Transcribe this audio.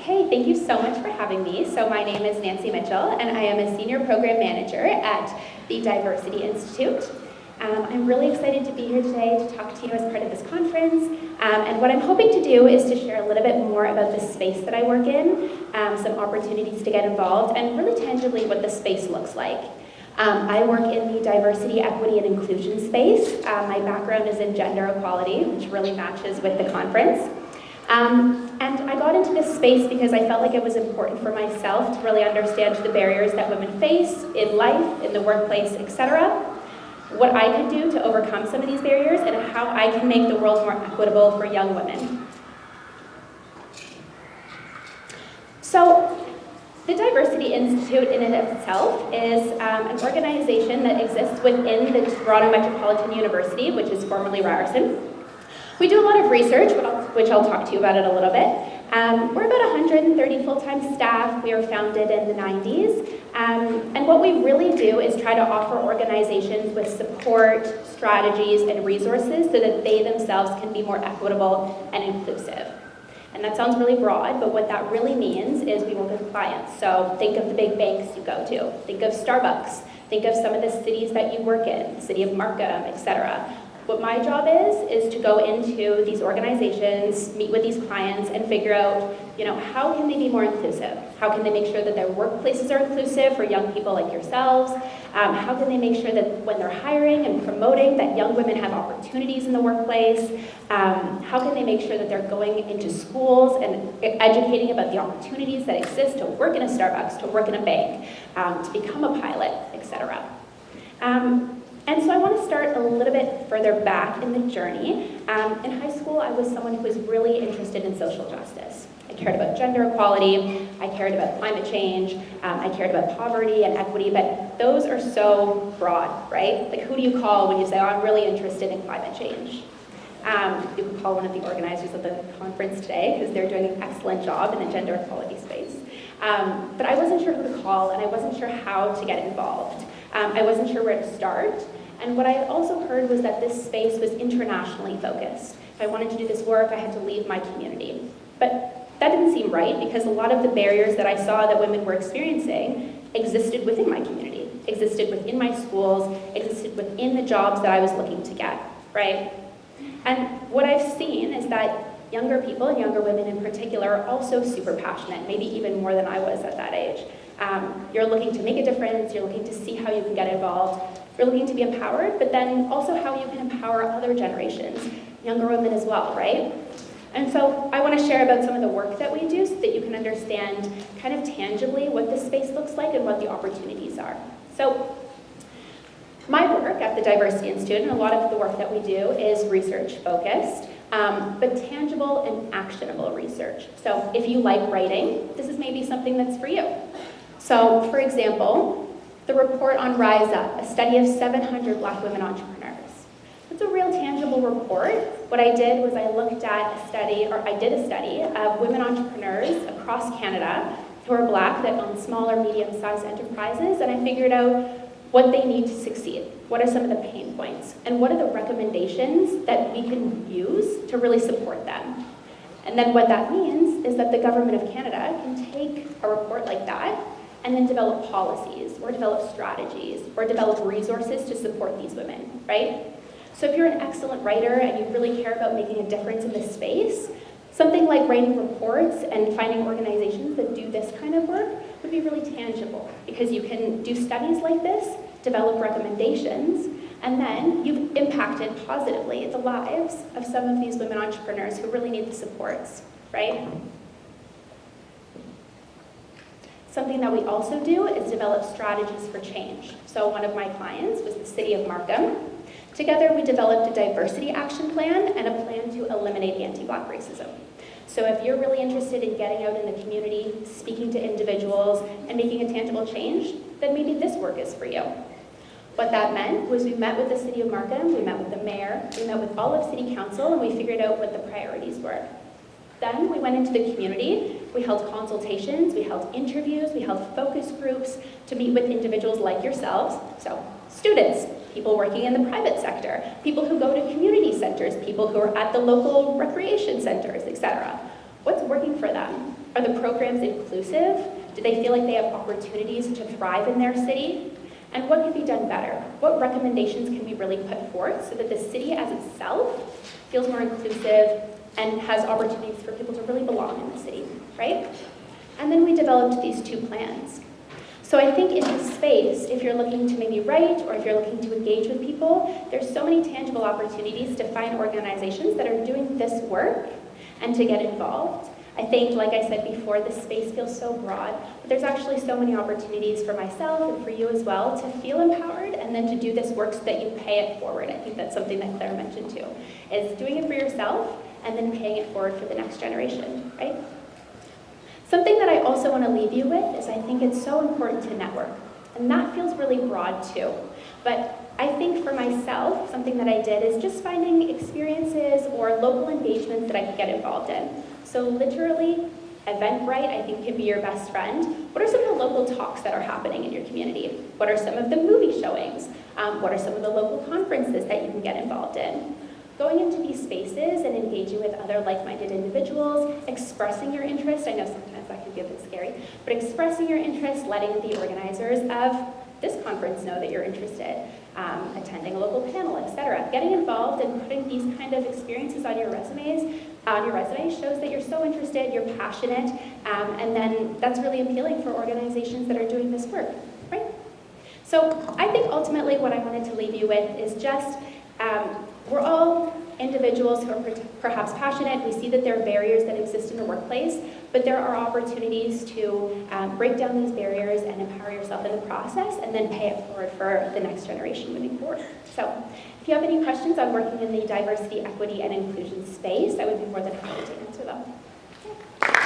Okay, thank you so much for having me. So my name is Nancy Mitchell, and I am a Senior Program Manager at the Diversity Institute. I'm really excited to be here today to talk to you as part of this conference. And what I'm hoping to do is to share a little bit more about the space that I work in, some opportunities to get involved, and really tangibly what the space looks like. I work in the diversity, equity, and inclusion space. My background is in gender equality, which really matches with the conference. And I got into this space because I felt like it was important for myself to really understand the barriers that women face in life, in the workplace, etc. What I can do to overcome some of these barriers and how I can make the world more equitable for young women. So, the Diversity Institute in and of itself is an organization that exists within the Toronto Metropolitan University, which is formerly Ryerson. We do a lot of research, which I'll talk to you about in a little bit. We're about 130 full-time staff. We were founded in the 90s. And what we really do is try to offer organizations with support, strategies, and resources so that they themselves can be more equitable and inclusive. And that sounds really broad, but what that really means is we work with clients. So think of the big banks you go to. Think of Starbucks. Think of some of the cities that you work in, the city of Markham, etc. What my job is to go into these organizations, meet with these clients, and figure out, how can they be more inclusive? How can they make sure that their workplaces are inclusive for young people like yourselves? How can they make sure that when they're hiring and promoting, that young women have opportunities in the workplace? How can they make sure that they're going into schools and educating about the opportunities that exist to work in a Starbucks, to work in a bank, to become a pilot, etc. And so I want to start a little bit further back in the journey. In high school, I was someone who was really interested in social justice. I cared about gender equality, I cared about climate change, I cared about poverty and equity, but those are so broad, right? Like, who do you call when you say, I'm really interested in climate change? You can call one of the organizers of the conference today, because they're doing an excellent job in the gender equality space. But I wasn't sure who to call, and I wasn't sure how to get involved. I wasn't sure where to start. And what I also heard was that this space was internationally focused. If I wanted to do this work, I had to leave my community. But that didn't seem right, because a lot of the barriers that I saw that women were experiencing existed within my community, existed within my schools, existed within the jobs that I was looking to get, right? And what I've seen is that younger people, and younger women in particular, are also super passionate, maybe even more than I was at that age. You're looking to make a difference, you're looking to see how you can get involved, you're looking to be empowered, but then also how you can empower other generations, younger women as well, right? And so I want to share about some of the work that we do so that you can understand kind of tangibly what this space looks like and what the opportunities are. So my work at the Diversity Institute, and a lot of the work that we do, is research focused, but tangible and actionable research. So if you like writing, this is maybe something that's for you. So, for example, the report on Rise Up, a study of 700 Black women entrepreneurs. It's a real tangible report. What I did was I did a study of women entrepreneurs across Canada who are Black that own small or medium-sized enterprises, and I figured out what they need to succeed. What are some of the pain points? And what are the recommendations that we can use to really support them? And then what that means is that the Government of Canada can take a report like that and then develop policies, or develop strategies, or develop resources to support these women, right? So if you're an excellent writer and you really care about making a difference in this space, something like writing reports and finding organizations that do this kind of work would be really tangible, because you can do studies like this, develop recommendations, and then you've impacted positively the lives of some of these women entrepreneurs who really need the supports, right? Something that we also do is develop strategies for change. So one of my clients was the city of Markham. Together we developed a diversity action plan and a plan to eliminate anti-Black racism. So if you're really interested in getting out in the community, speaking to individuals, and making a tangible change, then maybe this work is for you. What that meant was we met with the city of Markham, we met with the mayor, we met with all of city council, and we figured out what the priorities were. Then we went into the community, we held consultations, we held interviews, we held focus groups to meet with individuals like yourselves, so students, people working in the private sector, people who go to community centers, people who are at the local recreation centers, etc. What's working for them? Are the programs inclusive? Do they feel like they have opportunities to thrive in their city? And what can be done better? What recommendations can we really put forth so that the city as itself feels more inclusive and has opportunities for people to really belong in the city, right? And then we developed these 2 plans. So I think in this space, if you're looking to maybe write or if you're looking to engage with people, there's so many tangible opportunities to find organizations that are doing this work and to get involved. I think, like I said before, this space feels so broad, but there's actually so many opportunities for myself and for you as well to feel empowered and then to do this work so that you pay it forward. I think that's something that Claire mentioned too, is doing it for yourself and then paying it forward for the next generation, right? Something that I also want to leave you with is I think it's so important to network. And that feels really broad too. But I think for myself, something that I did is just finding experiences or local engagements that I could get involved in. So literally, Eventbrite, I think, can be your best friend. What are some of the local talks that are happening in your community? What are some of the movie showings? What are some of the local conferences that you can get involved in? Going into these spaces and engaging with other like-minded individuals, expressing your interest, I know sometimes that can be a bit scary, but expressing your interest, letting the organizers of this conference know that you're interested, attending a local panel, etc. Getting involved and putting these kind of experiences on your resume shows that you're so interested, you're passionate, and then that's really appealing for organizations that are doing this work, right? So I think ultimately what I wanted to leave you with is just, we're all individuals who are perhaps passionate. We see that there are barriers that exist in the workplace, but there are opportunities to break down these barriers and empower yourself in the process and then pay it forward for the next generation moving forward. So if you have any questions on working in the diversity, equity, and inclusion space, I would be more than happy to answer them. Yeah.